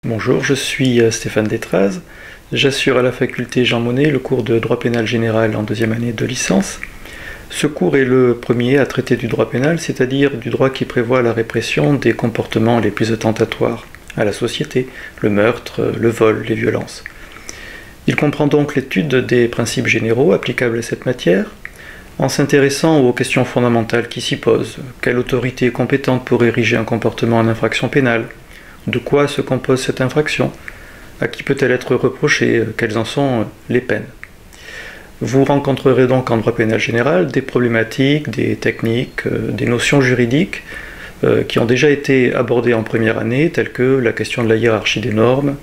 Bonjour, je suis Stéphane Détraz. J'assure à la faculté Jean Monnet le cours de droit pénal général en deuxième année de licence. Ce cours est le premier à traiter du droit pénal, c'est-à-dire du droit qui prévoit la répression des comportements les plus attentatoires à la société, le meurtre, le vol, les violences. Il comprend donc l'étude des principes généraux applicables à cette matière, en s'intéressant aux questions fondamentales qui s'y posent. Quelle autorité est compétente pour ériger un comportement en infraction pénale? De quoi se compose cette infraction? À qui peut-elle être reprochée? Quelles en sont les peines? Vous rencontrerez donc en droit pénal général des problématiques, des techniques, des notions juridiques qui ont déjà été abordées en première année, telles que la question de la hiérarchie des normes,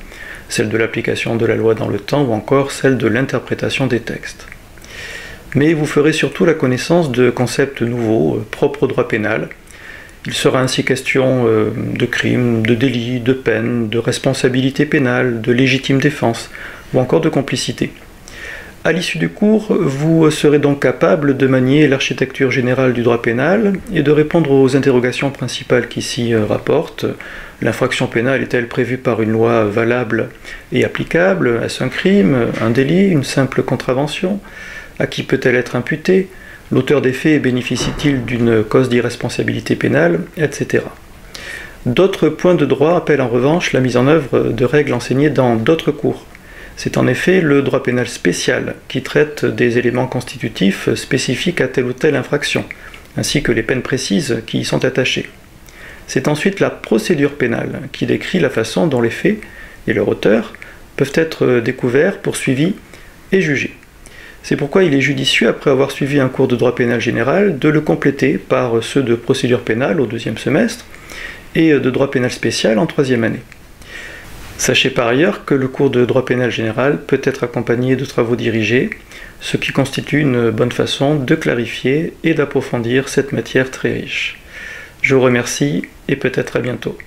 celle de l'application de la loi dans le temps ou encore celle de l'interprétation des textes. Mais vous ferez surtout la connaissance de concepts nouveaux, propres au droit pénal. Il sera ainsi question de crimes, de délits, de peines, de responsabilité pénale, de légitime défense ou encore de complicité. À l'issue du cours, vous serez donc capable de manier l'architecture générale du droit pénal et de répondre aux interrogations principales qui s'y rapportent. L'infraction pénale est-elle prévue par une loi valable et applicable? Est-ce un crime, un délit, une simple contravention? À qui peut-elle être imputée? L'auteur des faits bénéficie-t-il d'une cause d'irresponsabilité pénale, etc. D'autres points de droit appellent en revanche la mise en œuvre de règles enseignées dans d'autres cours. C'est en effet le droit pénal spécial qui traite des éléments constitutifs spécifiques à telle ou telle infraction, ainsi que les peines précises qui y sont attachées. C'est ensuite la procédure pénale qui décrit la façon dont les faits et leur auteur peuvent être découverts, poursuivis et jugés. C'est pourquoi il est judicieux, après avoir suivi un cours de droit pénal général, de le compléter par ceux de procédure pénale au deuxième semestre et de droit pénal spécial en troisième année. Sachez par ailleurs que le cours de droit pénal général peut être accompagné de travaux dirigés, ce qui constitue une bonne façon de clarifier et d'approfondir cette matière très riche. Je vous remercie et peut-être à bientôt.